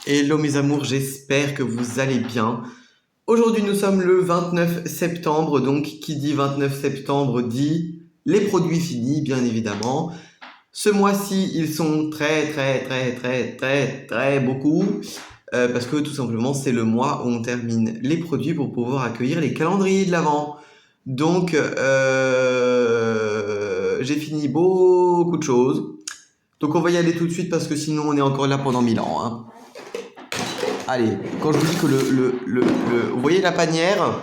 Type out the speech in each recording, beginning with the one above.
Hello mes amours, j'espère que vous allez bien. Aujourd'hui nous sommes le 29 septembre, donc qui dit 29 septembre dit les produits finis bien évidemment. Ce mois-ci ils sont très beaucoup, parce que tout simplement c'est le mois où on termine les produits pour pouvoir accueillir les calendriers de l'Avent. Donc j'ai fini beaucoup de choses. Donc on va y aller tout de suite parce que sinon on est encore là pendant 1000 ans. Hein. Allez, quand je vous dis que vous voyez la panière?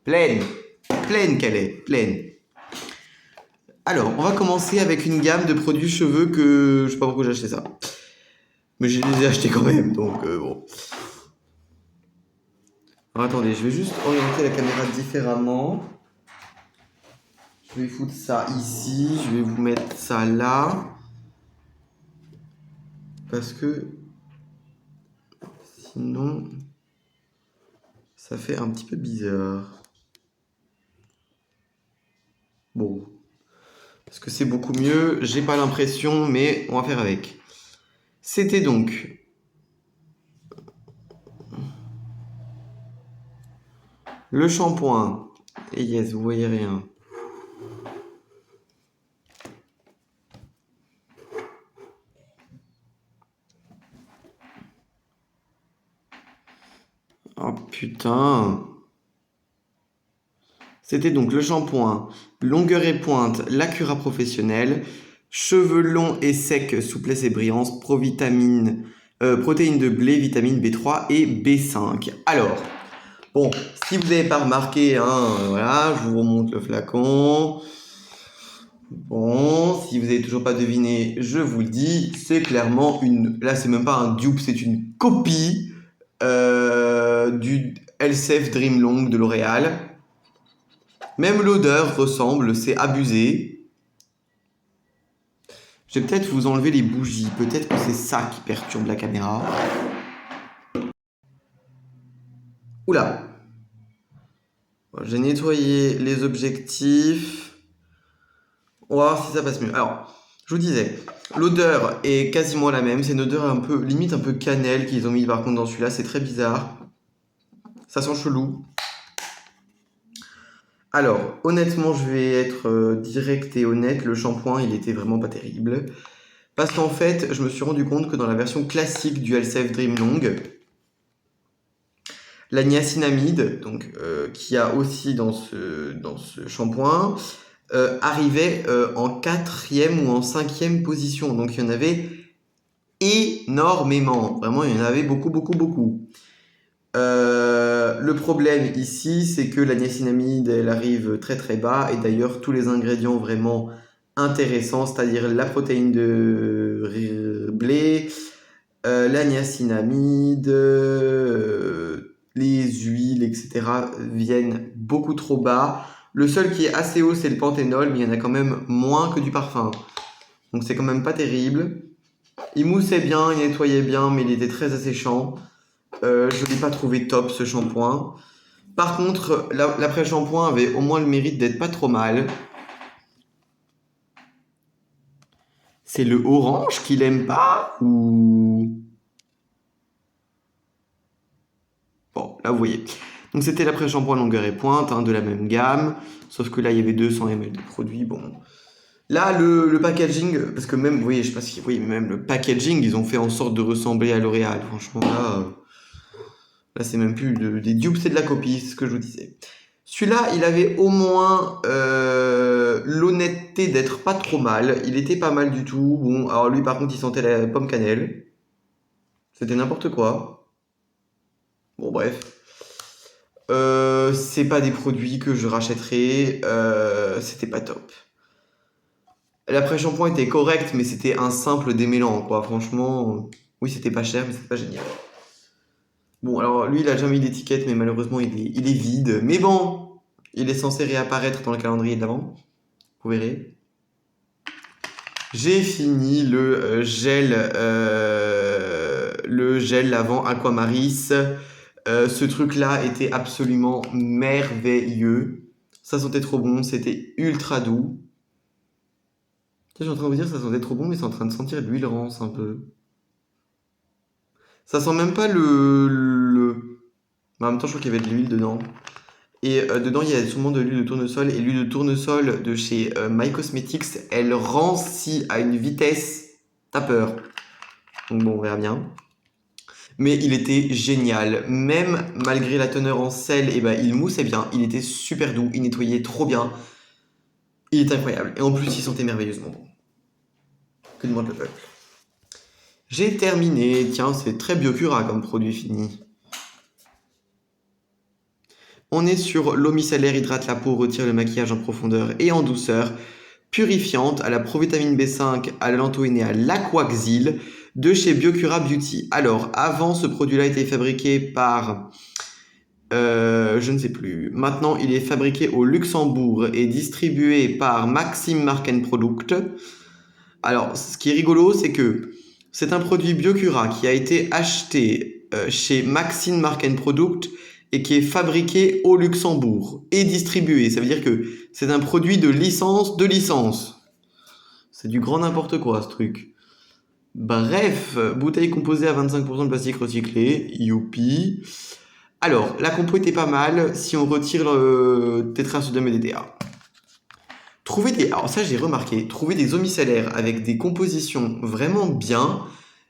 Pleine. Pleine qu'elle est. Pleine. Alors, on va commencer avec une gamme de produits cheveux que... Je sais pas pourquoi j'ai acheté ça. Mais je les ai achetés quand même, donc bon. Alors, attendez, je vais juste orienter la caméra différemment. Je vais foutre ça ici. Je vais vous mettre ça là. Parce que... Sinon... Ça fait un petit peu bizarre. Bon. Parce que c'est beaucoup mieux, j'ai pas l'impression, mais on va faire avec. C'était donc le shampoing. Et yes, vous voyez rien. Oh putain. C'était donc le shampoing, longueur et pointe, l'Acura professionnel, cheveux longs et secs, souplesse et brillance, protéines de blé, vitamine B3 et B5. Alors, bon, si vous n'avez pas remarqué, hein, voilà, je vous remonte le flacon. Bon, si vous n'avez toujours pas deviné, je vous le dis, c'est clairement une... Là, c'est même pas un dupe, c'est une copie du Elseve Dream Long de L'Oréal. Même l'odeur ressemble, c'est abusé. Je vais peut-être vous enlever les bougies. Peut-être que c'est ça qui perturbe la caméra. Oula. J'ai nettoyé les objectifs. On va voir si ça passe mieux. Alors, je vous disais, l'odeur est quasiment la même. C'est une odeur un peu, limite un peu cannelle qu'ils ont mis par contre dans celui-là. C'est très bizarre. Ça sent chelou. Alors, honnêtement, je vais être direct et honnête. Le shampoing, il était vraiment pas terrible. Parce qu'en fait, je me suis rendu compte que dans la version classique du Elseve Dream Long, la niacinamide, donc qu'il y a aussi dans ce shampoing, arrivait en 4e ou en 5e position. Donc il y en avait énormément. Vraiment, il y en avait beaucoup. Le problème ici, c'est que la niacinamide, elle arrive très bas. Et d'ailleurs, tous les ingrédients vraiment intéressants, c'est-à-dire la protéine de blé, la niacinamide, les huiles, etc. viennent beaucoup trop bas. Le seul qui est assez haut, c'est le panthénol, mais il y en a quand même moins que du parfum. Donc c'est quand même pas terrible. Il moussait bien, il nettoyait bien, mais il était très asséchant. Je l'ai pas trouvé top ce shampoing. Par contre, l'après-shampoing avait au moins le mérite d'être pas trop mal. C'est le orange qu'il aime pas ou... Bon, là vous voyez. Donc c'était l'après-shampoing longueur et pointe, hein, de la même gamme. Sauf que là il y avait 200 ml de produit. Bon. Là le packaging, parce que même, vous voyez, je sais pas si vous voyez, mais même le packaging, ils ont fait en sorte de ressembler à L'Oréal. Franchement là c'est même plus des dupes, c'est de la copie, c'est ce que je vous disais. Celui-là, il avait au moins l'honnêteté d'être pas trop mal. Il était pas mal du tout. Bon, alors lui par contre il sentait la pomme cannelle. C'était n'importe quoi. Bon bref. C'est pas des produits que je rachèterai. C'était pas top. L'après-shampoing était correct, mais c'était un simple démêlant, quoi. Franchement, oui, c'était pas cher, mais c'était pas génial. Bon, alors lui, il a jamais mis d'étiquette, mais malheureusement, il est vide. Mais bon, il est censé réapparaître dans le calendrier de l'Avent. Vous verrez. J'ai fini le gel lavant Aquamaris. Ce truc-là était absolument merveilleux. Ça sentait trop bon, c'était ultra doux. Je suis en train de vous dire que ça sentait trop bon, mais c'est en train de sentir l'huile rance un peu. Ça sent même pas bah, en même temps, je crois qu'il y avait de l'huile dedans. Et dedans, il y a sûrement de l'huile de tournesol. Et l'huile de tournesol de chez My Cosmetics, elle rancit à une vitesse. T'as peur. Donc bon, on verra bien. Mais il était génial. Même malgré la teneur en sel, et ben, il moussait bien. Il était super doux. Il nettoyait trop bien. Il est incroyable. Et en plus, il sentait merveilleusement bon. Que demande le peuple? J'ai terminé. Tiens, c'est très Biocura comme produit fini. On est sur l'eau micellaire hydrate la peau, retire le maquillage en profondeur et en douceur, purifiante à la provitamine B5, à la lantoïne et à l'aquaxyl de chez Biocura Beauty. Alors, avant, ce produit-là était fabriqué par... je ne sais plus. Maintenant, il est fabriqué au Luxembourg et distribué par Maxim Markenprodukt. Alors, ce qui est rigolo, c'est que c'est un produit Biocura qui a été acheté chez Maxim Markenprodukt et qui est fabriqué au Luxembourg et distribué. Ça veut dire que c'est un produit de licence de licence. C'est du grand n'importe quoi, ce truc. Bref, bouteille composée à 25% de plastique recyclé, youpi. Alors, la compo était pas mal si on retire le tétrasodium et DDA. Alors ça j'ai remarqué, trouver des eaux micellaires avec des compositions vraiment bien,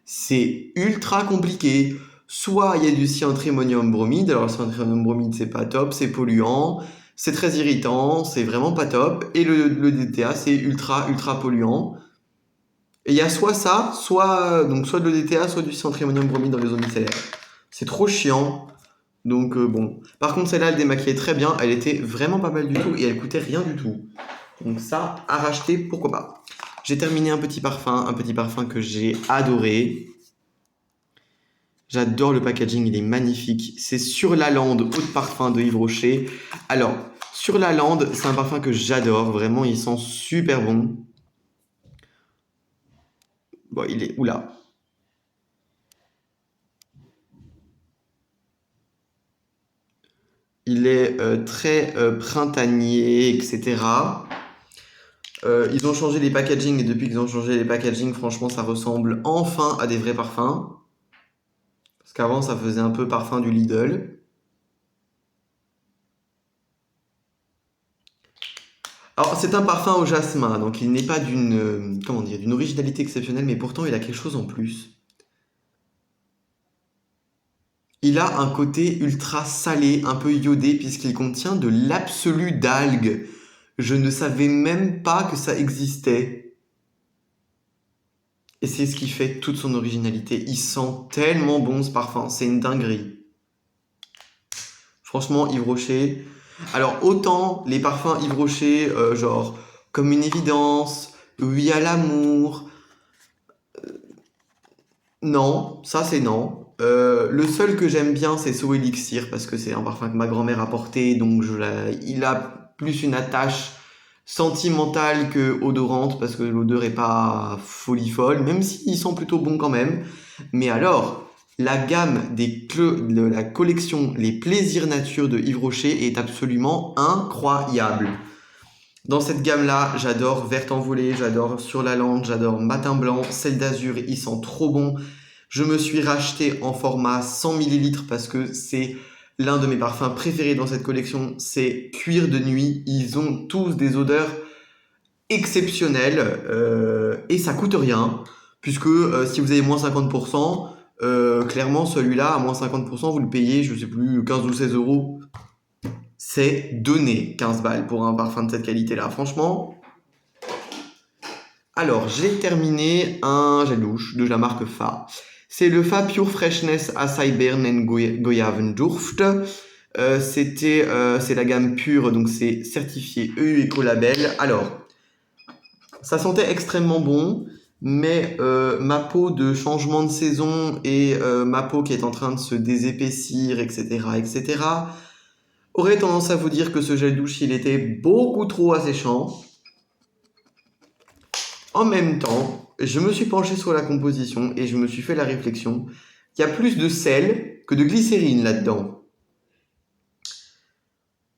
c'est ultra compliqué. Soit il y a du cyantrimonium bromide, alors le cyantrimonium bromide c'est pas top, c'est polluant, c'est très irritant, c'est vraiment pas top, et le DTA c'est ultra polluant. Et il y a soit ça, soit de l'EDTA, soit du cyantrimonium bromide dans les eaux micellaires. C'est trop chiant. Donc bon. Par contre celle-là elle démaquillait très bien, elle était vraiment pas mal du tout et elle coûtait rien du tout. Donc ça, à racheter, pourquoi pas. J'ai terminé un petit parfum que j'ai adoré. J'adore le packaging, il est magnifique. C'est Sur la Lande, eau de parfum de Yves Rocher. Alors, Sur la Lande, c'est un parfum que j'adore, vraiment, il sent super bon. Bon, il est... Oula. Il est très printanier, etc. Ils ont changé les packaging et depuis qu'ils ont changé les packaging, franchement, ça ressemble enfin à des vrais parfums. Parce qu'avant, ça faisait un peu parfum du Lidl. Alors, c'est un parfum au jasmin, donc il n'est pas d'une originalité exceptionnelle, mais pourtant il a quelque chose en plus. Il a un côté ultra salé, un peu iodé, puisqu'il contient de l'absolu d'algues. Je ne savais même pas que ça existait. Et c'est ce qui fait toute son originalité. Il sent tellement bon ce parfum, c'est une dinguerie. Franchement, Yves Rocher. Alors, autant les parfums Yves Rocher, genre Comme une évidence, Oui à l'amour. Non, ça c'est non. Le seul que j'aime bien, c'est So Elixir, parce que c'est un parfum que ma grand-mère a porté, donc il a plus une attache sentimentale que odorante, parce que l'odeur est pas folie folle, même s'il sent plutôt bon quand même. Mais alors, la gamme de la collection Les Plaisirs Nature de Yves Rocher est absolument incroyable. Dans cette gamme-là, j'adore Verte Envolée, j'adore Sur la Lande, j'adore Matin Blanc, Celle d'Azur, il sent trop bon. Je me suis racheté en format 100 ml parce que c'est l'un de mes parfums préférés dans cette collection, c'est Cuir de Nuit. Ils ont tous des odeurs exceptionnelles et ça coûte rien puisque si vous avez moins 50%, clairement celui-là à moins 50%, vous le payez, je sais plus, 15 ou 16 euros. C'est donné 15 balles pour un parfum de cette qualité-là, franchement. Alors, j'ai terminé un gel douche de la marque Fa. C'est le Fa Pure Freshness Acai Beeren Goyavenduft. C'est la gamme pure, donc c'est certifié EU Ecolabel. Alors, ça sentait extrêmement bon, mais ma peau de changement de saison et ma peau qui est en train de se désépaissir, etc., aurait tendance à vous dire que ce gel douche, il était beaucoup trop asséchant. En même temps, je me suis penché sur la composition et je me suis fait la réflexion qu'il y a plus de sel que de glycérine là-dedans.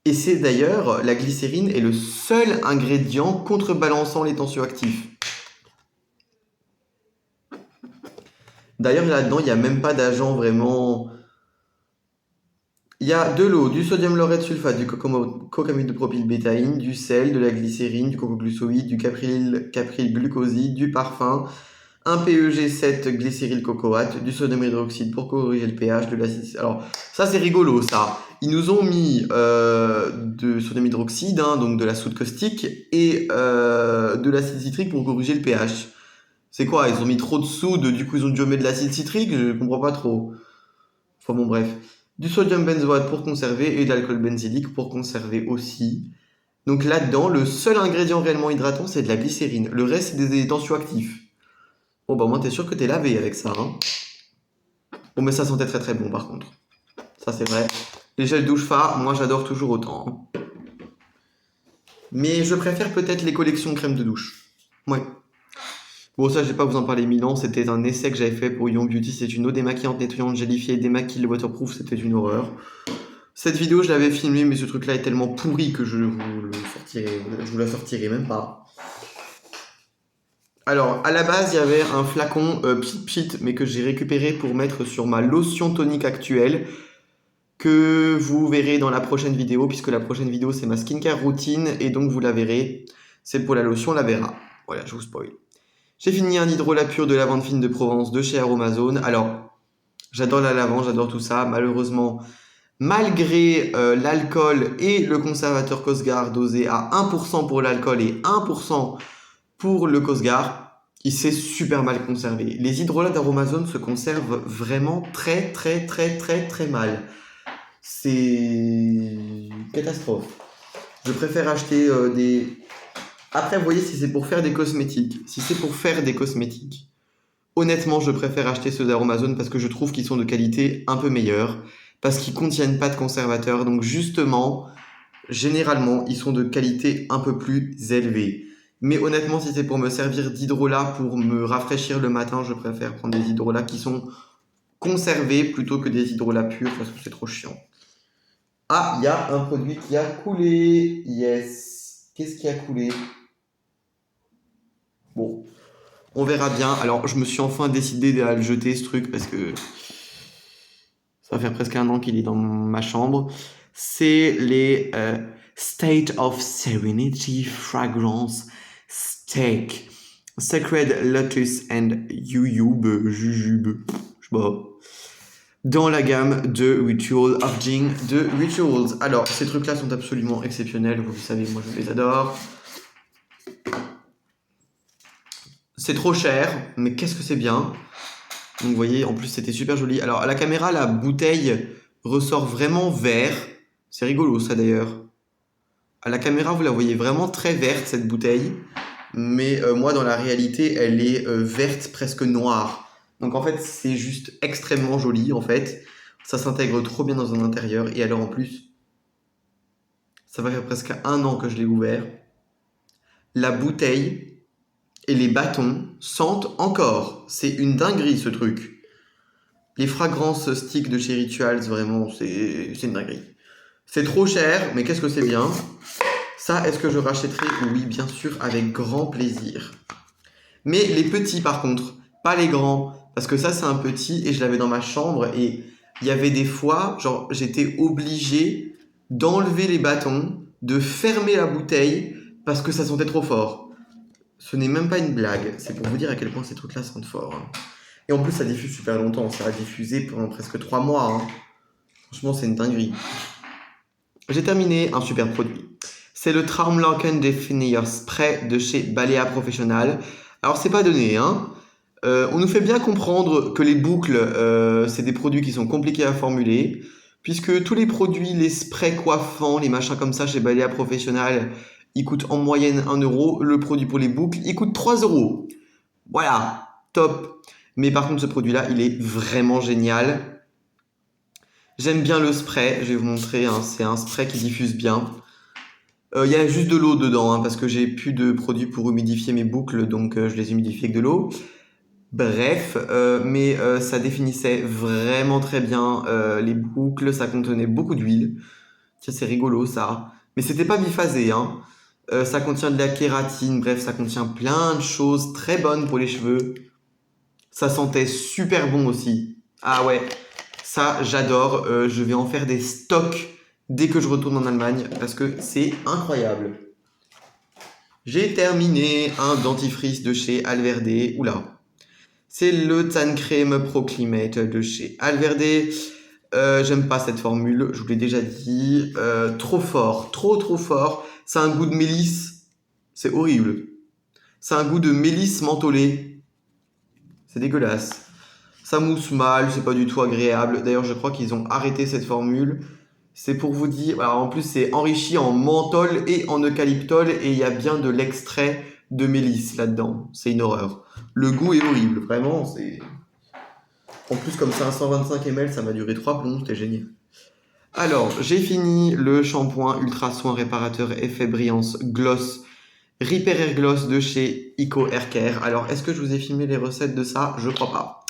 Et c'est d'ailleurs, la glycérine est le seul ingrédient contrebalançant les tensioactifs. D'ailleurs, là-dedans, il n'y a même pas d'agent vraiment... Il y a de l'eau, du sodium laureth sulfate, du cocamide de propylbétaïne, du sel, de la glycérine, du cocoglucoïde, du capryl-glucoside, du parfum, un PEG7 glycérylcocoate, du sodium hydroxyde pour corriger le pH, de l'acide... Alors, ça c'est rigolo ça. Ils nous ont mis de sodium hydroxyde, hein, donc de la soude caustique, et de l'acide citrique pour corriger le pH. C'est quoi? Ils ont mis trop de soude, du coup ils ont dû mettre de l'acide citrique? Je comprends pas trop. Enfin bon, bref. Du sodium benzoate pour conserver et de l'alcool benzylique pour conserver aussi. Donc là-dedans, le seul ingrédient réellement hydratant, c'est de la glycérine. Le reste, c'est des tensioactifs. Bon, bah, moi, t'es sûr que t'es lavé avec ça, hein. Bon, mais ça sentait très très bon, par contre. Ça, c'est vrai. Les gels douche Fa, moi, j'adore toujours autant, hein. Mais je préfère peut-être les collections crème de douche. Ouais. Bon, ça, je vais pas vous en parler 1000 ans. C'était un essai que j'avais fait pour Young Beauty. C'est une eau démaquillante, nettoyante, gélifiée, démaquille, waterproof. C'était une horreur. Cette vidéo, je l'avais filmée, mais ce truc-là est tellement pourri que je vous la sortirai même pas. Alors, à la base, il y avait un flacon Pit Pit, mais que j'ai récupéré pour mettre sur ma lotion tonique actuelle, que vous verrez dans la prochaine vidéo, puisque la prochaine vidéo, c'est ma skincare routine, et donc vous la verrez. C'est pour la lotion, la verra. Voilà, je vous spoil. J'ai fini un hydrolat pur de lavande fine de Provence de chez Aromazone. Alors, j'adore la lavande, j'adore tout ça. Malheureusement, malgré l'alcool et le conservateur Cosgar dosé à 1% pour l'alcool et 1% pour le Cosgar, il s'est super mal conservé. Les hydrolats d'Aromazone se conservent vraiment très très très très très mal. C'est une catastrophe. Je préfère acheter des... Après, vous voyez, si c'est pour faire des cosmétiques, honnêtement, je préfère acheter ceux d'Aromazone parce que je trouve qu'ils sont de qualité un peu meilleure, parce qu'ils contiennent pas de conservateurs. Donc justement, généralement, ils sont de qualité un peu plus élevée. Mais honnêtement, si c'est pour me servir d'hydrolat pour me rafraîchir le matin, je préfère prendre des hydrolats qui sont conservés plutôt que des hydrolats purs parce que c'est trop chiant. Ah, il y a un produit qui a coulé. Yes. Qu'est-ce qui a coulé? Bon, on verra bien. Alors, je me suis enfin décidé à le jeter, ce truc, parce que ça va faire presque 1 an qu'il est dans ma chambre. C'est les State of Serenity Fragrance Steak Sacred Lotus and Jujube, je sais pas, dans la gamme de Ritual of Jing de Rituals. Alors, ces trucs-là sont absolument exceptionnels. Vous le savez, moi, je les adore. C'est trop cher, mais qu'est-ce que c'est bien. Donc vous voyez, en plus c'était super joli. Alors à la caméra, la bouteille ressort vraiment vert. C'est rigolo ça d'ailleurs. À la caméra, vous la voyez vraiment très verte cette bouteille. Mais moi dans la réalité, elle est verte presque noire. Donc en fait, c'est juste extrêmement joli en fait. Ça s'intègre trop bien dans un intérieur. Et alors en plus, ça va faire presque 1 an que je l'ai ouvert. La bouteille et les bâtons sentent encore. C'est une dinguerie ce truc. Les fragrances stick de chez Rituals, vraiment, c'est une dinguerie. C'est trop cher, mais qu'est-ce que c'est bien. Ça, est-ce que je rachèterai? Oui, bien sûr, avec grand plaisir. Mais les petits, par contre, pas les grands. Parce que ça, c'est un petit, et je l'avais dans ma chambre, et il y avait des fois, genre, j'étais obligé d'enlever les bâtons, de fermer la bouteille, parce que ça sentait trop fort. Ce n'est même pas une blague, c'est pour vous dire à quel point ces trucs-là sentent fort, hein. Et en plus, ça diffuse super longtemps, ça a diffusé pendant presque 3 mois, hein. Franchement, c'est une dinguerie. J'ai terminé un super produit. C'est le Traumlocken Definier Spray de chez Balea Professional. Alors, c'est pas donné, hein. On nous fait bien comprendre que les boucles, c'est des produits qui sont compliqués à formuler, puisque tous les produits, les sprays coiffants, les machins comme ça chez Balea Professional, ils coûtent en moyenne 1 euro. Le produit pour les boucles, il coûte 3 euros. Voilà, top. Mais par contre, ce produit-là, il est vraiment génial. J'aime bien le spray. Je vais vous montrer, hein. C'est un spray qui diffuse bien. Il y a juste de l'eau dedans, hein, parce que j'ai plus de produits pour humidifier mes boucles, donc je les humidifie avec de l'eau. Bref, mais ça définissait vraiment très bien les boucles. Ça contenait beaucoup d'huile. Tiens, c'est rigolo ça. Mais c'était pas biphasé, hein. Ça contient de la kératine, bref, ça contient plein de choses très bonnes pour les cheveux. Ça sentait super bon aussi. Ah ouais, ça j'adore. Je vais en faire des stocks dès que je retourne en Allemagne parce que c'est incroyable. J'ai terminé un dentifrice de chez Alverde. Oula. C'est le Tannecrème Pro Climate de chez Alverde. J'aime pas cette formule, je vous l'ai déjà dit. Trop fort, trop fort. Ça a un goût de mélisse. C'est horrible. Ça a un goût de mélisse mentholée. C'est dégueulasse. Ça mousse mal, c'est pas du tout agréable. D'ailleurs, je crois qu'ils ont arrêté cette formule. C'est pour vous dire, alors en plus c'est enrichi en menthol et en eucalyptol et il y a bien de l'extrait de mélisse là-dedans. C'est une horreur. Le goût est horrible, vraiment. C'est. En plus, comme c'est un 125 ml, ça m'a duré 3 plombs, c'était génial. Alors, j'ai fini le shampoing Ultra Soin Réparateur Effet Brillance Gloss Repair Air Gloss de chez Eco Hair Care. Alors, est-ce que je vous ai filmé les recettes de ça? Je crois pas.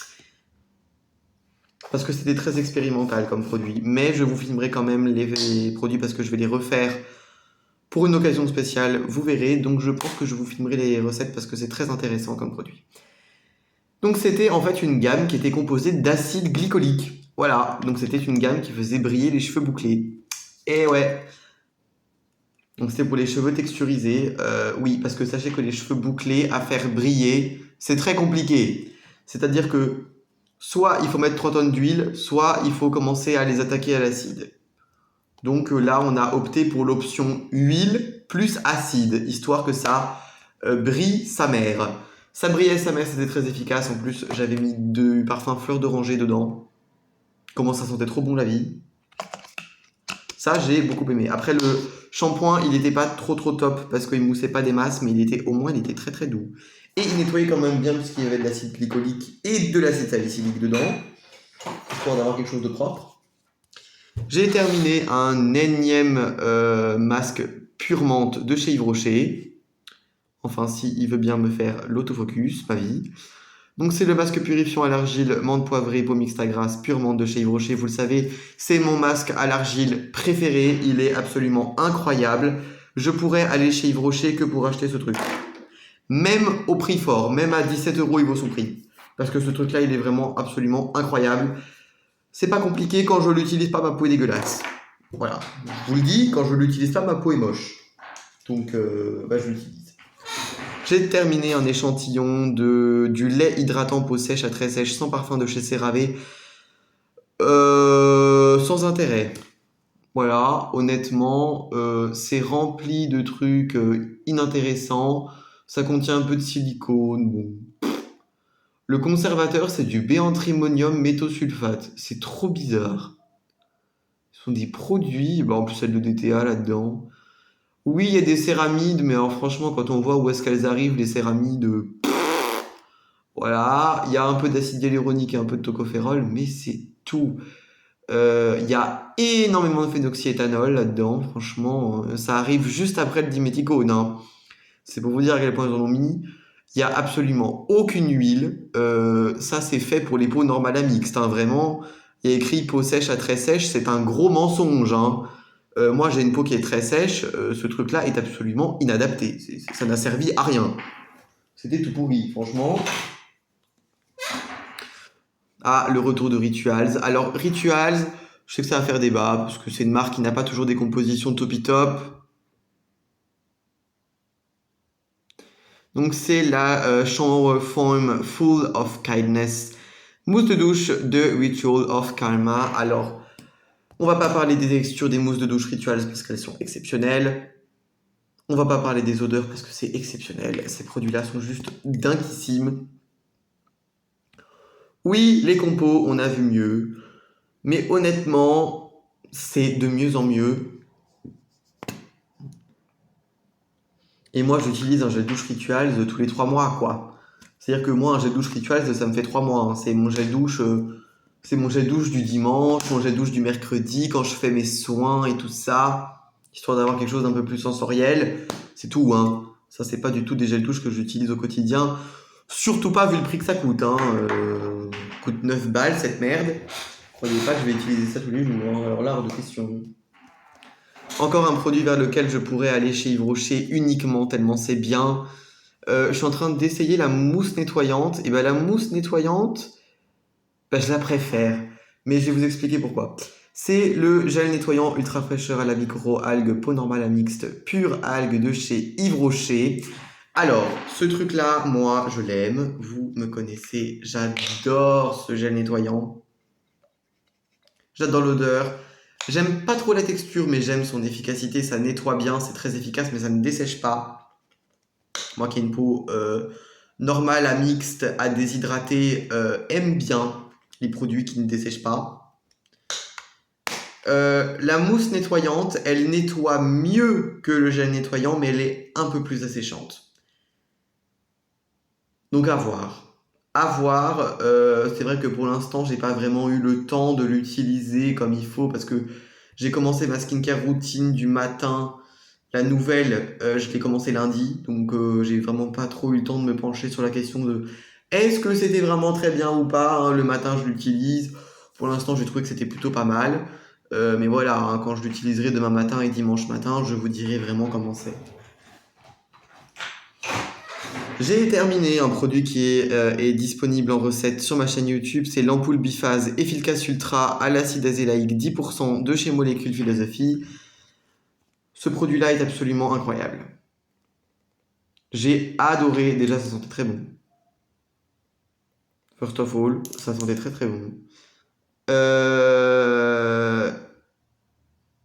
Parce que c'était très expérimental comme produit. Mais je vous filmerai quand même les produits parce que je vais les refaire pour une occasion spéciale. Vous verrez. Donc, je pense que je vous filmerai les recettes parce que c'est très intéressant comme produit. Donc c'était en fait une gamme qui était composée d'acide glycolique. Voilà, donc c'était une gamme qui faisait briller les cheveux bouclés. Et ouais. Donc c'était pour les cheveux texturisés. Oui, parce que sachez que les cheveux bouclés à faire briller, c'est très compliqué. C'est-à-dire que soit il faut mettre 3 tonnes d'huile, soit il faut commencer à les attaquer à l'acide. Donc là, on a opté pour l'option huile plus acide, histoire que ça brille sa mère. Ça brillait sa mère, c'était très efficace. En plus, j'avais mis du parfum fleur d'oranger dedans. Comment ça sentait trop bon la vie. Ça, j'ai beaucoup aimé. Après, le shampoing, il n'était pas trop top parce qu'il moussait pas des masses, mais il était très doux. Et il nettoyait quand même bien puisqu'il y avait de l'acide glycolique et de l'acide salicylique dedans, histoire d'avoir quelque chose de propre. J'ai terminé un énième masque Pure Menthe de chez Yves Rocher. Enfin, si il veut bien me faire l'autofocus, ma vie. Donc c'est le masque purifiant à l'argile, menthe poivrée, peau mixte à grasse, Pure Menthe de chez Yves Rocher. Vous le savez, c'est mon masque à l'argile préféré. Il est absolument incroyable. Je pourrais aller chez Yves Rocher que pour acheter ce truc. Même au prix fort, même à 17 € il vaut son prix. Parce que ce truc-là, il est vraiment absolument incroyable. C'est pas compliqué, quand je l'utilise pas, ma peau est dégueulasse. Voilà, je vous le dis, quand je l'utilise pas, ma peau est moche. Donc, je l'utilise. J'ai terminé un échantillon du lait hydratant peau sèche à très sèche sans parfum de chez CeraVe. Sans intérêt. Voilà, honnêtement, c'est rempli de trucs inintéressants. Ça contient un peu de silicone. Bon. Le conservateur, c'est du béantrimonium méthosulfate. C'est trop bizarre. Ce sont des produits, en plus il y a de l'EDTA là-dedans. Oui, il y a des céramides, mais alors franchement, quand on voit où est-ce qu'elles arrivent, les céramides, voilà, il y a un peu d'acide hyaluronique et un peu de tocopherol, mais c'est tout. Il y a énormément de phénoxyéthanol là-dedans, franchement, ça arrive juste après le diméthicone, hein. C'est pour vous dire à quel point ils en ont mis. Il n'y a absolument aucune huile. Ça, c'est fait pour les peaux normales à mixte, hein, vraiment. Il y a écrit peau sèche à très sèche, c'est un gros mensonge, hein. Moi, j'ai une peau qui est très sèche. Ce truc-là est absolument inadapté. Ça n'a servi à rien. C'était tout pourri, franchement. Ah, le retour de Rituals. Alors, Rituals, je sais que ça va faire débat, parce que c'est une marque qui n'a pas toujours des compositions top. Donc, c'est la Shower Foam Full of Kindness. Mousse de douche de Ritual of Karma. Alors, on va pas parler des textures des mousses de douche Rituals parce qu'elles sont exceptionnelles. On va pas parler des odeurs parce que c'est exceptionnel. Ces produits-là sont juste dinguissimes. Oui, les compos, on a vu mieux. Mais honnêtement, c'est de mieux en mieux. Et moi, j'utilise un gel douche Rituals tous les 3 mois, quoi. C'est-à-dire que moi, un gel douche Rituals, ça me fait 3 mois, hein. C'est mon gel douche du dimanche, mon gel douche du mercredi, quand je fais mes soins et tout ça, histoire d'avoir quelque chose d'un peu plus sensoriel. C'est tout, hein. Ça, c'est pas du tout des gels douche que j'utilise au quotidien. Surtout pas vu le prix que ça coûte, hein. Coûte 9 balles, cette merde. Croyez pas que je vais utiliser ça tous les jours, hein. Alors là, hors de question. Encore un produit vers lequel je pourrais aller chez Yves Rocher uniquement, tellement c'est bien. Je suis en train d'essayer la mousse nettoyante. Et ben la mousse nettoyante, ben, je la préfère. Mais je vais vous expliquer pourquoi. C'est le gel nettoyant ultra fraîcheur à la micro-algue peau normale à mixte pure algue de chez Yves Rocher. Alors, ce truc-là, moi, je l'aime. Vous me connaissez, j'adore ce gel nettoyant. J'adore l'odeur. J'aime pas trop la texture, mais j'aime son efficacité. Ça nettoie bien, c'est très efficace, mais ça ne dessèche pas. Moi qui ai une peau normale à mixte, à déshydrater, aime bien les produits qui ne dessèchent pas. La mousse nettoyante, elle nettoie mieux que le gel nettoyant, mais elle est un peu plus asséchante. Donc à voir. À voir. C'est vrai que pour l'instant, j'ai pas vraiment eu le temps de l'utiliser comme il faut parce que j'ai commencé ma skincare routine du matin. La nouvelle, je l'ai commencé lundi, donc j'ai vraiment pas trop eu le temps de me pencher sur la question de est-ce que c'était vraiment très bien ou pas, hein. Le matin, je l'utilise. Pour l'instant, j'ai trouvé que c'était plutôt pas mal. Mais voilà, hein, quand je l'utiliserai demain matin et dimanche matin, je vous dirai vraiment comment c'est. J'ai terminé un produit qui est disponible en recette sur ma chaîne YouTube. C'est l'ampoule biphase efficace ultra à l'acide azélaïque 10% de chez Molécule Philosophie. Ce produit-là est absolument incroyable. J'ai adoré. Déjà, ça sentait très bon. First of all, ça sentait très très bon.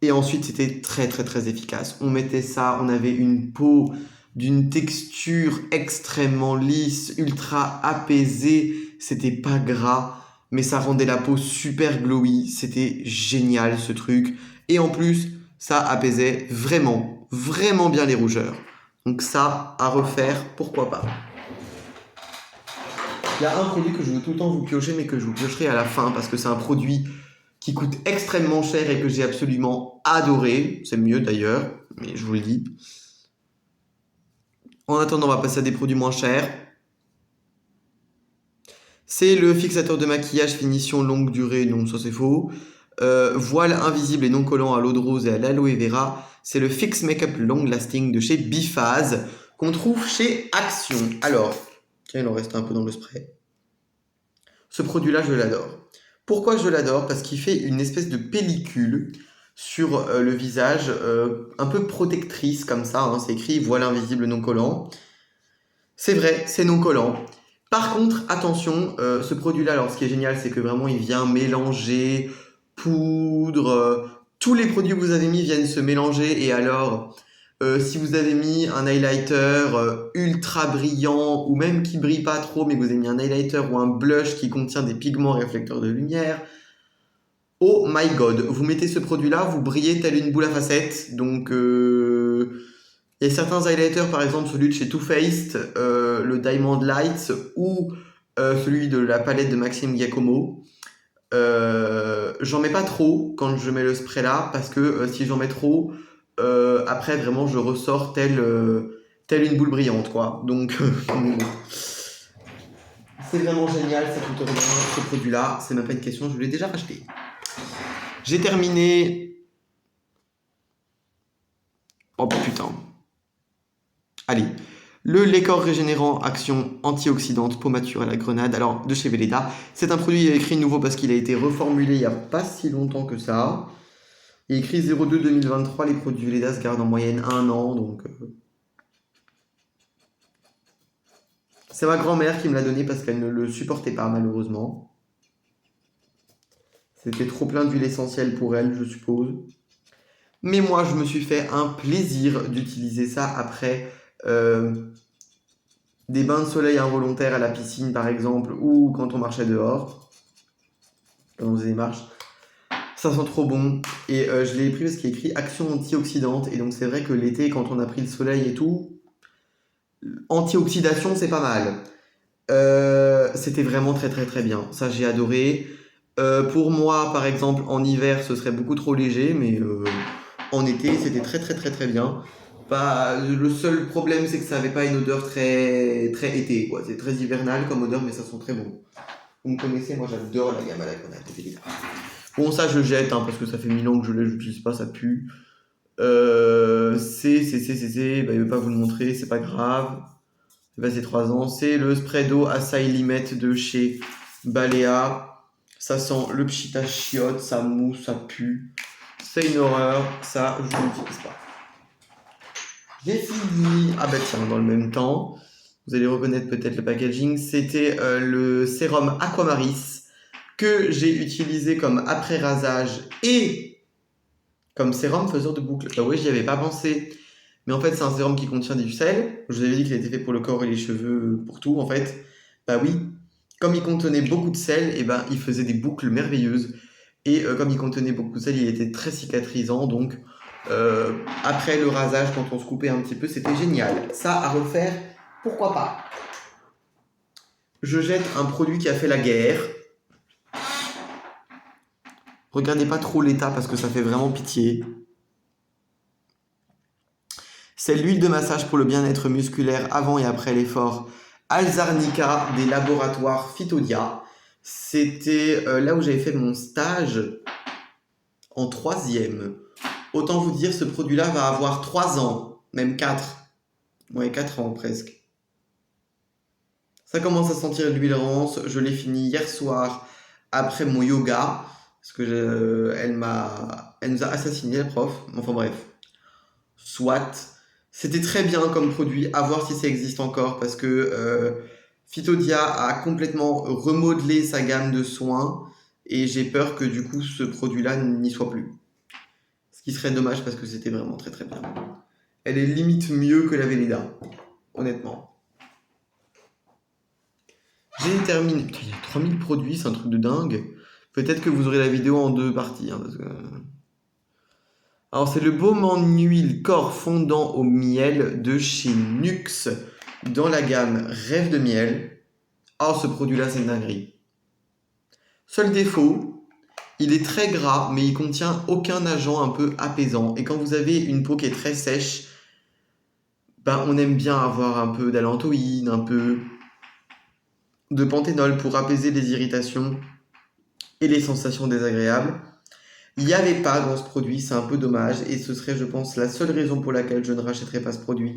Et ensuite, c'était très très très efficace. On mettait ça, on avait une peau d'une texture extrêmement lisse, ultra apaisée. C'était pas gras, mais ça rendait la peau super glowy. C'était génial ce truc. Et en plus, ça apaisait vraiment, vraiment bien les rougeurs. Donc ça, à refaire, pourquoi pas. Il y a un produit que je veux tout le temps vous piocher, mais que je vous piocherai à la fin parce que c'est un produit qui coûte extrêmement cher et que j'ai absolument adoré. C'est mieux d'ailleurs, mais je vous le dis. En attendant, on va passer à des produits moins chers. C'est le fixateur de maquillage finition longue durée, non ça c'est faux. Voile invisible et non collant à l'eau de rose et à l'aloe vera. C'est le Fix Makeup Long Lasting de chez Biphase qu'on trouve chez Action. Alors, tiens, il en reste un peu dans le spray. Ce produit-là, je l'adore. Pourquoi je l'adore? Parce qu'il fait une espèce de pellicule sur le visage, un peu protectrice comme ça, hein, c'est écrit voile invisible non collant. C'est vrai, c'est non collant. Par contre, attention, ce produit-là, alors ce qui est génial, c'est que vraiment il vient mélanger poudre, tous les produits que vous avez mis viennent se mélanger et alors si vous avez mis un highlighter ultra brillant ou même qui brille pas trop mais que vous avez mis un highlighter ou un blush qui contient des pigments réflecteurs de lumière, oh my god, vous mettez ce produit-là, vous brillez telle une boule à facettes. Donc il y a certains highlighters, par exemple celui de chez Too Faced, le Diamond Lights ou celui de la palette de Maxime Giacomo. J'en mets pas trop quand je mets le spray là parce que si j'en mets trop, après vraiment je ressors telle une boule brillante quoi. Donc c'est vraiment génial, ça coûte rien ce produit là, c'est même pas une question, je l'ai déjà racheté. J'ai terminé. Oh putain. Allez. Le Lécor Régénérant Action Antioxydante Peau Mature à la Grenade, alors de chez Velleda. C'est un produit écrit nouveau parce qu'il a été reformulé il n'y a pas si longtemps que ça. Il est écrit 02-2023, les produits Velleda se gardent en moyenne 1 an, donc... C'est ma grand-mère qui me l'a donné parce qu'elle ne le supportait pas malheureusement. C'était trop plein d'huile essentielle pour elle, je suppose. Mais moi, je me suis fait un plaisir d'utiliser ça après des bains de soleil involontaires à la piscine, par exemple, ou quand on marchait dehors, quand on faisait des marches. Ça sent trop bon. Et je l'ai pris parce qu'il est écrit action antioxydante. Et donc, c'est vrai que l'été, quand on a pris le soleil et tout, antioxydation, c'est pas mal. C'était vraiment très, très, très bien. Ça, j'ai adoré. Pour moi, par exemple, en hiver, ce serait beaucoup trop léger, mais en été, c'était très, très, très, très bien. Bah, le seul problème, c'est que ça n'avait pas une odeur très, très été, quoi. C'est très hivernal comme odeur, mais ça sent très bon. Vous me connaissez, moi j'adore la gamme à la grenade. Bon, ça je jette, hein, parce que ça fait 1000 ans que je l'ai, je l'utilise pas, ça pue. Bah, il veut pas vous le montrer, c'est pas grave. c'est passé 3 ans. C'est le spray d'eau Acai Limette de chez Balea. Ça sent le pchita chiotte, ça mousse, ça pue. C'est une horreur, ça je ne l'utilise pas. J'ai fini. Ah bah tiens, dans le même temps, vous allez reconnaître peut-être le packaging. C'était le sérum Aquamaris que j'ai utilisé comme après rasage et comme sérum faiseur de boucles. Bah oui, j'y avais pas pensé. Mais en fait, c'est un sérum qui contient du sel. Je vous avais dit qu'il était fait pour le corps et les cheveux, pour tout en fait. Bah oui, comme il contenait beaucoup de sel, et ben il faisait des boucles merveilleuses. Et comme il contenait beaucoup de sel, il était très cicatrisant. Donc après le rasage, quand on se coupait un petit peu, c'était génial. Ça à refaire, pourquoi pas. Je jette un produit qui a fait la guerre. Regardez pas trop l'état parce que ça fait vraiment pitié. C'est l'huile de massage pour le bien-être musculaire avant et après l'effort Alzarnica des laboratoires Phytodia. C'était là où j'avais fait mon stage en 3e. Autant vous dire, ce produit-là va avoir 3 ans, même 4. Ouais, 4 ans presque. Ça commence à sentir l'huile rance. Je l'ai fini hier soir après mon yoga. Parce que elle nous a assassiné, la prof. Enfin bref. Soit. C'était très bien comme produit. À voir si ça existe encore. Parce que Phytodia a complètement remodelé sa gamme de soins. Et j'ai peur que du coup, ce produit-là n'y soit plus. Ce qui serait dommage parce que c'était vraiment très très bien. Elle est limite mieux que la Velleda. Honnêtement. J'ai terminé. Putain, il y a 3000 produits, c'est un truc de dingue. Peut-être que vous aurez la vidéo en 2 parties. Parce que... Alors, c'est le baume en huile corps fondant au miel de chez Nuxe dans la gamme Rêve de miel. Oh, ce produit-là, c'est une dinguerie. Seul défaut, il est très gras, mais il contient aucun agent un peu apaisant. Et quand vous avez une peau qui est très sèche, ben, on aime bien avoir un peu d'allantoïne, un peu de panthénol pour apaiser les irritations et les sensations désagréables. Il n'y avait pas dans ce produit, c'est un peu dommage, et ce serait, je pense, la seule raison pour laquelle je ne rachèterais pas ce produit.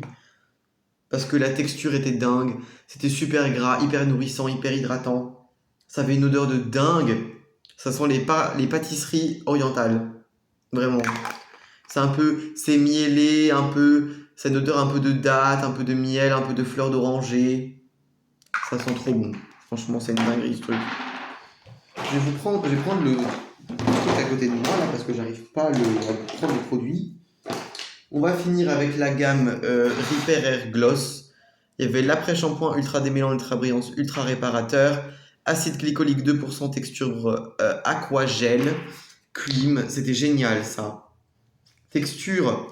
Parce que la texture était dingue, c'était super gras, hyper nourrissant, hyper hydratant. Ça avait une odeur de dingue. Ça sent les pâtisseries orientales. Vraiment. C'est mielé, un peu, ça a une odeur un peu de date, un peu de miel, un peu de fleurs d'oranger. Ça sent trop bon. Franchement, c'est une dinguerie ce truc. Je vais prendre le truc à côté de moi là parce que j'arrive pas à prendre le produit. On va finir avec la gamme Repair Air Gloss. Il y avait l'après-shampoing ultra démêlant, ultra brillance, ultra réparateur, acide glycolique 2% texture aqua gel, cream. C'était génial ça. Texture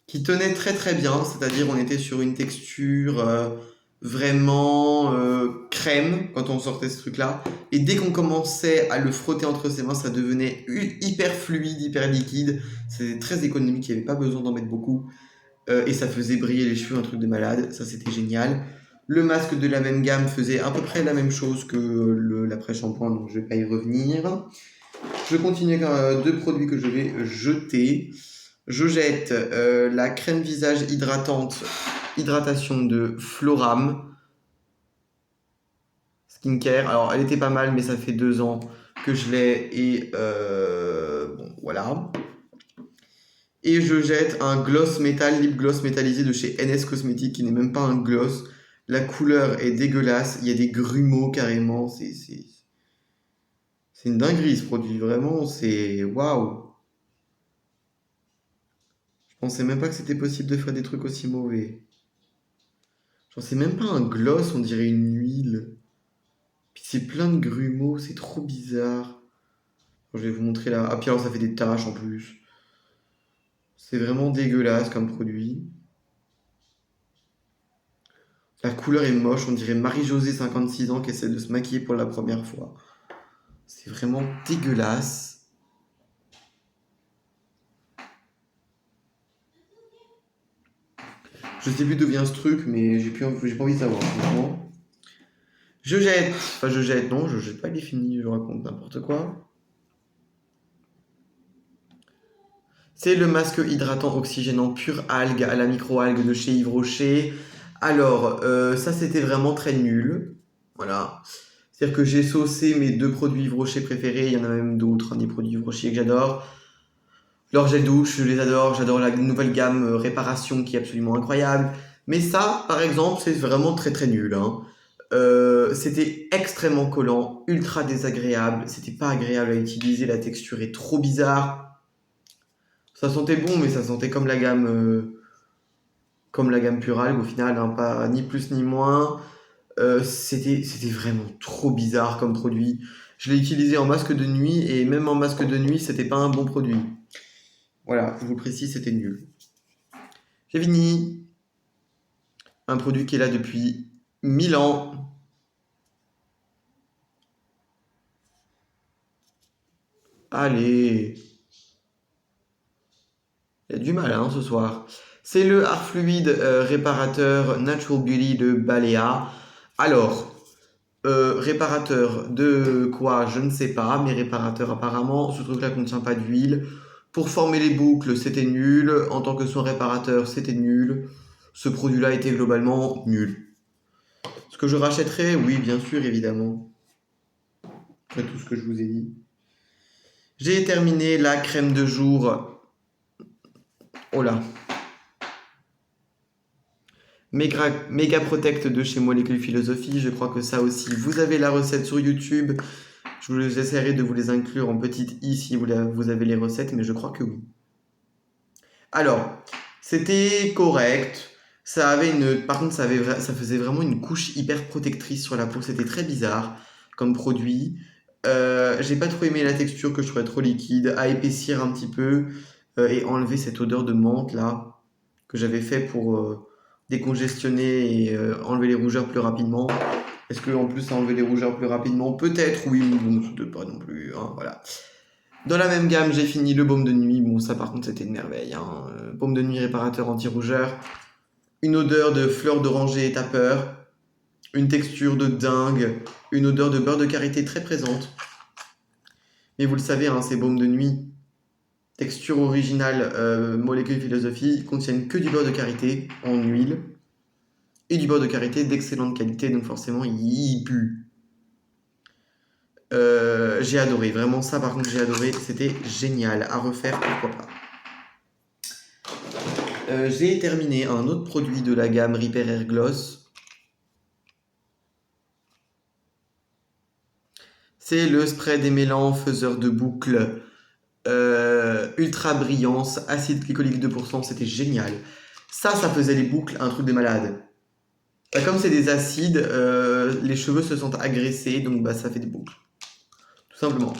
qui tenait très très bien, c'est-à-dire on était sur une texture vraiment crème quand on sortait ce truc-là. Et dès qu'on commençait à le frotter entre ses mains, ça devenait hyper fluide, hyper liquide. C'était très économique, il n'y avait pas besoin d'en mettre beaucoup. Et ça faisait briller les cheveux, un truc de malade. Ça, c'était génial. Le masque de la même gamme faisait à peu près la même chose que l'après-shampoing, donc je ne vais pas y revenir. Je continue avec 2 produits que je vais jeter. Je jette la crème visage hydratation de Floram Skincare. Alors, elle était pas mal, mais ça fait 2 ans que je l'ai. Et bon, voilà. Et je jette un gloss métal, lip gloss métallisé de chez NS Cosmetics, qui n'est même pas un gloss. La couleur est dégueulasse. Il y a des grumeaux carrément. C'est une dinguerie ce produit. Vraiment, c'est waouh. Je pensais même pas que c'était possible de faire des trucs aussi mauvais. Genre, c'est même pas un gloss, on dirait une huile. Puis c'est plein de grumeaux, c'est trop bizarre. Je vais vous montrer là. Ah, puis alors ça fait des taches en plus. C'est vraiment dégueulasse comme produit. La couleur est moche, on dirait Marie-Josée, 56 ans, qui essaie de se maquiller pour la première fois. C'est vraiment dégueulasse. Je sais plus d'où vient ce truc, mais j'ai pas envie de savoir, franchement. Je jette. Enfin, je jette, non, je jette pas, il est fini, je raconte n'importe quoi. C'est le masque hydratant oxygénant pur algue à la micro-algue de chez Yves Rocher, Alors, ça c'était vraiment très nul. Voilà. C'est-à-dire que j'ai saucé mes 2 produits Yves Rocher préférés, il y en a même d'autres, hein, des produits Yves Rocher que j'adore. Leur gel douche, je les adore, j'adore la nouvelle gamme réparation qui est absolument incroyable. Mais ça, par exemple, c'est vraiment très très nul, hein. C'était extrêmement collant, ultra désagréable, c'était pas agréable à utiliser, la texture est trop bizarre. Ça sentait bon, mais ça sentait comme la gamme Puralg au final, hein, pas ni plus ni moins. C'était vraiment trop bizarre comme produit. Je l'ai utilisé en masque de nuit et même en masque de nuit, c'était pas un bon produit. Voilà, je vous le précise, c'était nul. J'ai fini. Un produit qui est là depuis 1000 ans. Allez. Il y a du mal hein, ce soir. C'est le Art Fluid réparateur Natural Beauty de Balea. Alors, réparateur de quoi? Je ne sais pas, mais réparateur apparemment, ce truc-là contient pas d'huile. Pour former les boucles, c'était nul. En tant que soin réparateur, c'était nul. Ce produit-là était globalement nul. Ce que je rachèterais, oui, bien sûr, évidemment. Après tout ce que je vous ai dit. J'ai terminé la crème de jour. Oh là. Méga Protect de chez Molécule Philosophie. Je crois que ça aussi, vous avez la recette sur YouTube. Je vous essaierai de vous les inclure en petite i si vous avez les recettes, mais je crois que oui. Alors, c'était correct. Par contre, ça faisait vraiment une couche hyper protectrice sur la peau. C'était très bizarre comme produit. J'ai pas trop aimé la texture que je trouvais trop liquide, à épaissir un petit peu et enlever cette odeur de menthe là que j'avais fait pour décongestionner et enlever les rougeurs plus rapidement. Est-ce que en plus ça enlevé les rougeurs plus rapidement? Peut-être, oui, mais bon, c'était pas non plus, hein, voilà. Dans la même gamme, j'ai fini le baume de nuit. Bon, ça par contre, c'était une merveille, hein. Baume de nuit réparateur anti-rougeur. Une odeur de fleurs d'oranger et tapeur. Une texture de dingue. Une odeur de beurre de karité très présente. Mais vous le savez, hein, ces baumes de nuit, texture originale, molécule philosophie, contiennent que du beurre de karité en huile. Et du beurre de karité d'excellente qualité, donc forcément, il pue. J'ai adoré, vraiment ça par contre j'ai adoré, c'était génial, à refaire pourquoi pas. J'ai terminé un autre produit de la gamme Repair Air Gloss. C'est le spray démêlant faiseur de boucles ultra brillance, acide glycolique 2%, c'était génial. Ça faisait les boucles, un truc de malade. Bah, comme c'est des acides, les cheveux se sentent agressés, donc bah, ça fait des boucles. Tout simplement.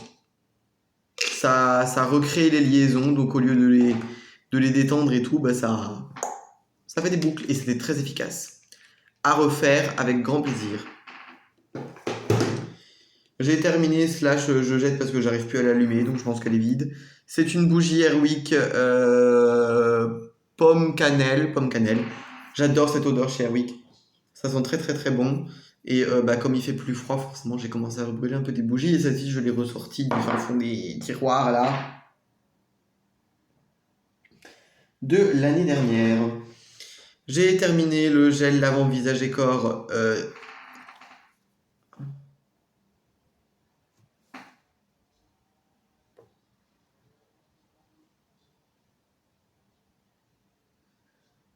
Ça recrée les liaisons, donc au lieu de les détendre et tout, bah, ça fait des boucles et c'était très efficace. À refaire avec grand plaisir. J'ai terminé, je jette parce que j'arrive plus à l'allumer, donc je pense qu'elle est vide. C'est une bougie Airwick pomme cannelle. J'adore cette odeur chez Airwick. Ça sent très très très bon. Et bah, comme il fait plus froid, forcément, j'ai commencé à brûler un peu des bougies. Et celle-ci, je l'ai ressortie du fin fond des tiroirs là. De l'année dernière. J'ai terminé le gel lavant visage et corps.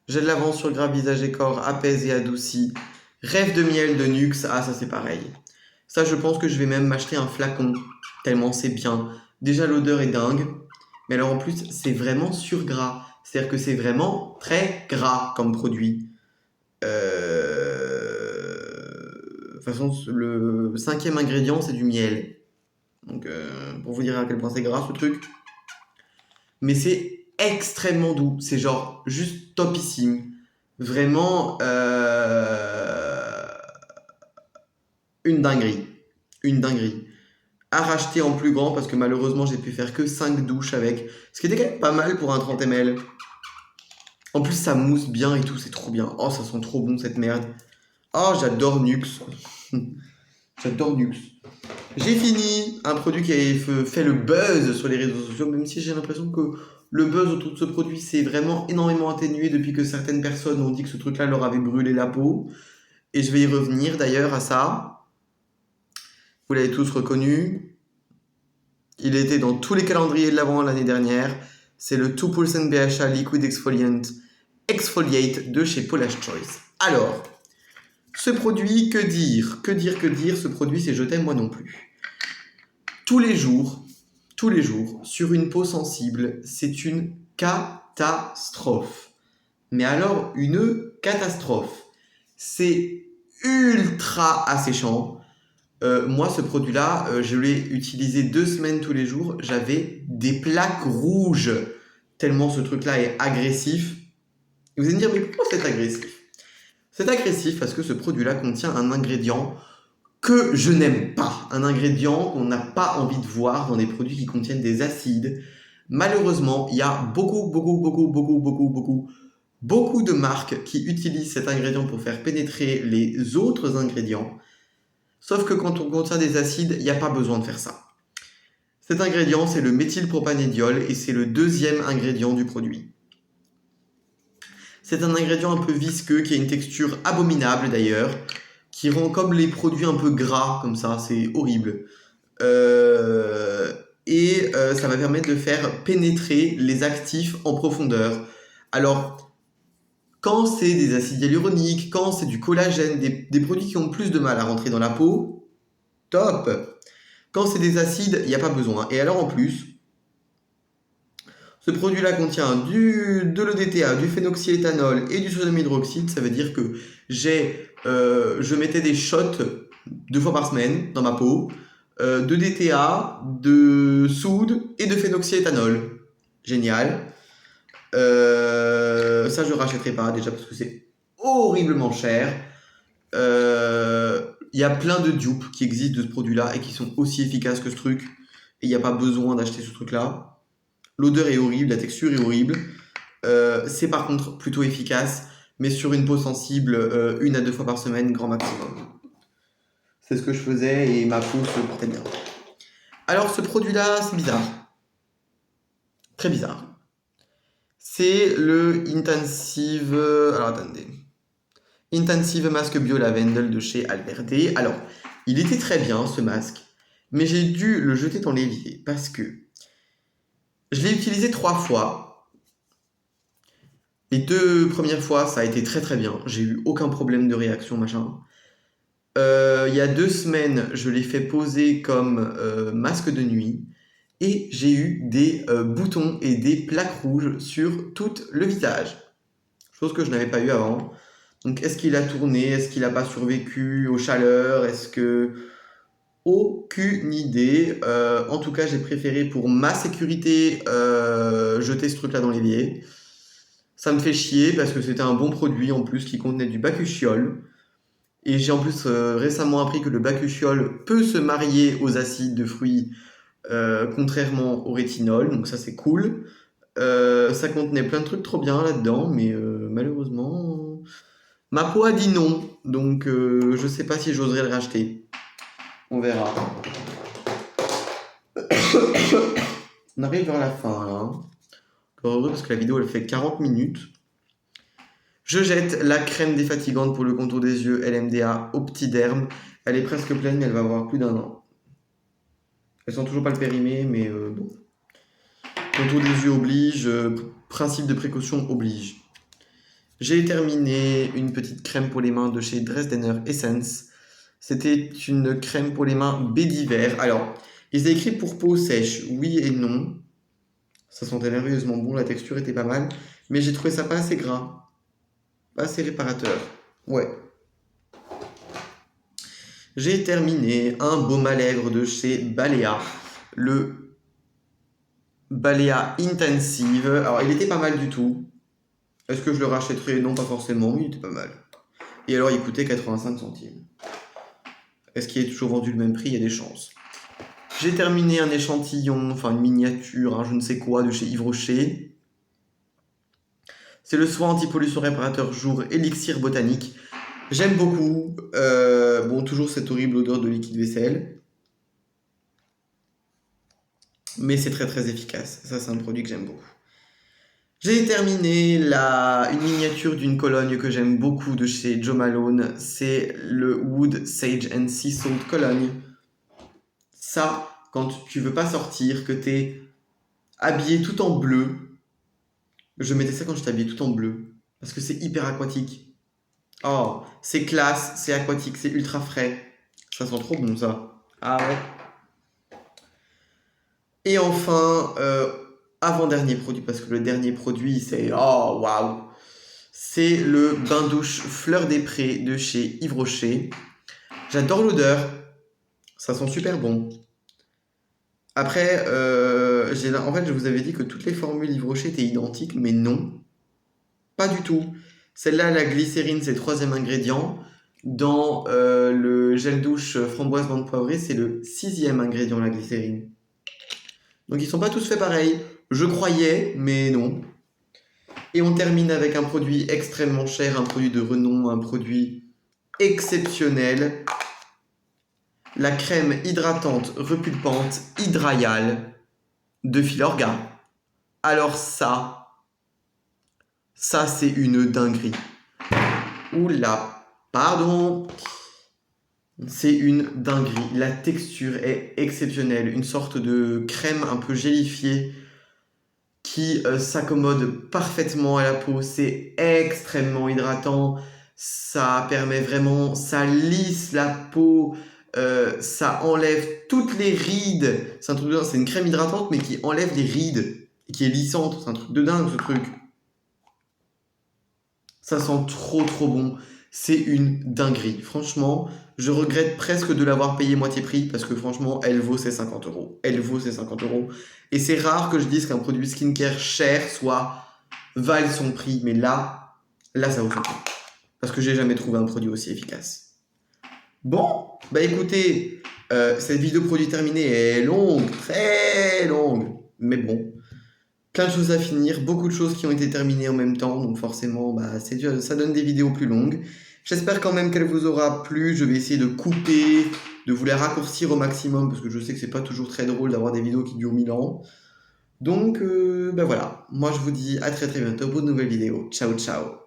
Gel lavant sur gras visage et corps apaise et adoucit. Rêve de miel de Nuxe. Ah, ça c'est pareil. Ça, je pense que je vais même m'acheter un flacon. Tellement c'est bien. Déjà, l'odeur est dingue. Mais alors en plus, c'est vraiment sur gras. C'est-à-dire que c'est vraiment très gras comme produit. De toute façon, le 5e ingrédient, c'est du miel. Donc, pour vous dire à quel point c'est gras ce truc. Mais c'est extrêmement doux. C'est genre juste topissime. Vraiment une dinguerie. Une dinguerie. À racheter en plus grand parce que malheureusement, j'ai pu faire que 5 douches avec. Ce qui était quand même pas mal pour un 30 ml. En plus, ça mousse bien et tout, c'est trop bien. Oh, ça sent trop bon cette merde. Oh, j'adore Nuxe. J'adore Nuxe. J'ai fini un produit qui a fait le buzz sur les réseaux sociaux, même si j'ai l'impression que le buzz autour de ce produit s'est vraiment énormément atténué depuis que certaines personnes ont dit que ce truc-là leur avait brûlé la peau. Et je vais y revenir d'ailleurs à ça. Vous l'avez tous reconnu. Il était dans tous les calendriers de l'Avent l'année dernière. C'est le 2% BHA Liquid Exfoliate de chez Paula's Choice. Alors, ce produit, que dire? Ce produit, c'est je t'aime moi non plus. Tous les jours, sur une peau sensible, c'est une catastrophe. Mais alors, une catastrophe. C'est ultra asséchant. Moi, ce produit-là, je l'ai utilisé 2 semaines tous les jours. J'avais des plaques rouges, tellement ce truc-là est agressif. Et vous allez me dire, mais pourquoi c'est agressif? C'est agressif parce que ce produit-là contient un ingrédient que je n'aime pas. Un ingrédient qu'on n'a pas envie de voir dans des produits qui contiennent des acides. Malheureusement, il y a beaucoup de marques qui utilisent cet ingrédient pour faire pénétrer les autres ingrédients. Sauf que quand on contient des acides, il n'y a pas besoin de faire ça. Cet ingrédient, c'est le méthylpropanédiol et c'est le deuxième ingrédient du produit. C'est un ingrédient un peu visqueux qui a une texture abominable d'ailleurs, qui rend comme les produits un peu gras comme ça, c'est horrible. Ça va permettre de faire pénétrer les actifs en profondeur. Alors, quand c'est des acides hyaluroniques, quand c'est du collagène, des produits qui ont plus de mal à rentrer dans la peau, top. Quand c'est des acides, il n'y a pas besoin. Et alors en plus, ce produit-là contient de l'EDTA, du phénoxyéthanol et du sodium hydroxyde. Ça veut dire que je mettais des shots 2 fois par semaine dans ma peau, de DTA, de soude et de phénoxyéthanol. Génial. Ça, je ne rachèterai pas déjà parce que c'est horriblement cher. Il y a plein de dupes qui existent de ce produit-là et qui sont aussi efficaces que ce truc. Et il n'y a pas besoin d'acheter ce truc-là. L'odeur est horrible, la texture est horrible. C'est par contre plutôt efficace, mais sur une peau sensible, 1 à 2 fois par semaine, grand maximum. C'est ce que je faisais et ma peau se portait bien. Alors ce produit-là, c'est bizarre. Très bizarre. C'est le Intensive... Alors attendez. Intensive Masque Bio Lavendel de chez Alverde. Alors, il était très bien ce masque, mais j'ai dû le jeter dans l'évier parce que je l'ai utilisé 3 fois. Les 2 premières fois, ça a été très très bien. J'ai eu aucun problème de réaction, machin. Il y a 2 semaines, je l'ai fait poser comme masque de nuit. Et j'ai eu des boutons et des plaques rouges sur tout le visage. Chose que je n'avais pas eu avant. Donc est-ce qu'il a tourné? Est-ce qu'il n'a pas survécu aux chaleurs? Est-ce que... Aucune idée. En tout cas, j'ai préféré pour ma sécurité jeter ce truc-là dans l'évier. Ça me fait chier parce que c'était un bon produit en plus qui contenait du bakuchiol. Et j'ai en plus récemment appris que le bakuchiol peut se marier aux acides de fruits contrairement au rétinol. Donc ça, c'est cool. Ça contenait plein de trucs trop bien là-dedans, mais malheureusement, ma peau a dit non. Donc je sais pas si j'oserais le racheter. On verra. On arrive vers la fin là. Heureux parce que la vidéo elle fait 40 minutes. Je jette la crème défatigante pour le contour des yeux LMDA Optiderm. Elle est presque pleine mais elle va avoir plus d'1 an. Elles sont toujours pas le périmé mais bon. Contour des yeux oblige, principe de précaution oblige. J'ai terminé une petite crème pour les mains de chez Dresdener Essence. C'était une crème pour les mains baie d'hiver. Alors, ils ont écrit pour peau sèche, oui et non. Ça sentait merveilleusement bon, la texture était pas mal. Mais j'ai trouvé ça pas assez gras. Pas assez réparateur. Ouais. J'ai terminé un baume à lèvres de chez Balea. Le Balea Intensive. Alors, il était pas mal du tout. Est-ce que je le rachèterais? Non, pas forcément, mais il était pas mal. Et alors, il coûtait 85 centimes. Est-ce qu'il est toujours vendu le même prix? Il y a des chances. J'ai terminé un échantillon, enfin une miniature, je ne sais quoi, de chez Yves Rocher. C'est le soin anti-pollution réparateur jour élixir botanique. J'aime beaucoup. Bon, toujours cette horrible odeur de liquide vaisselle. Mais c'est très très efficace. Ça, c'est un produit que j'aime beaucoup. J'ai terminé une miniature d'une Cologne que j'aime beaucoup de chez Jo Malone. C'est le Wood Sage and Sea Salt Cologne. Ça, quand tu veux pas sortir, que t'es habillé tout en bleu. Je mettais ça quand j'étais habillé tout en bleu. Parce que c'est hyper aquatique. Oh, c'est classe, c'est aquatique, c'est ultra frais. Ça sent trop bon ça. Ah ouais. Et enfin, avant-dernier produit, parce que le dernier produit, c'est... Oh, waouh! C'est le bain-douche Fleur des Prés de chez Yves Rocher. J'adore l'odeur. Ça sent super bon. Après, en fait, je vous avais dit que toutes les formules Yves Rocher étaient identiques, mais non. Pas du tout. Celle-là, la glycérine, c'est le troisième ingrédient. Dans le gel douche framboise menthe poivrée, c'est le sixième ingrédient, la glycérine. Donc ils sont pas tous faits pareil. Je croyais, mais non. Et on termine avec un produit extrêmement cher, un produit de renom, un produit exceptionnel. La crème hydratante repulpante Hydrayal de Filorga. Alors ça c'est une dinguerie. Oula, pardon. C'est une dinguerie. La texture est exceptionnelle. Une sorte de crème un peu gélifiée qui s'accommode parfaitement à la peau. C'est extrêmement hydratant. Ça permet vraiment... Ça lisse la peau. Ça enlève toutes les rides. C'est un truc de dingue. C'est une crème hydratante mais qui enlève les rides. Et qui est lissante. C'est un truc de dingue ce truc. Ça sent trop trop bon. C'est une dinguerie. Franchement, je regrette presque de l'avoir payé moitié prix parce que franchement, elle vaut ses 50 euros. Elle vaut ses 50 euros. Et c'est rare que je dise qu'un produit skincare cher vale son prix. Mais là, ça vaut son prix. Parce que j'ai jamais trouvé un produit aussi efficace. Bon, bah écoutez, cette vidéo produit terminée est longue, très longue. Mais bon. Plein de choses à finir, beaucoup de choses qui ont été terminées en même temps, donc forcément, ça donne des vidéos plus longues. J'espère quand même qu'elle vous aura plu. Je vais essayer de couper, de vous les raccourcir au maximum, parce que je sais que c'est pas toujours très drôle d'avoir des vidéos qui durent 1000 ans. Donc, voilà. Moi, je vous dis à très très bientôt pour de nouvelles vidéos. Ciao, ciao.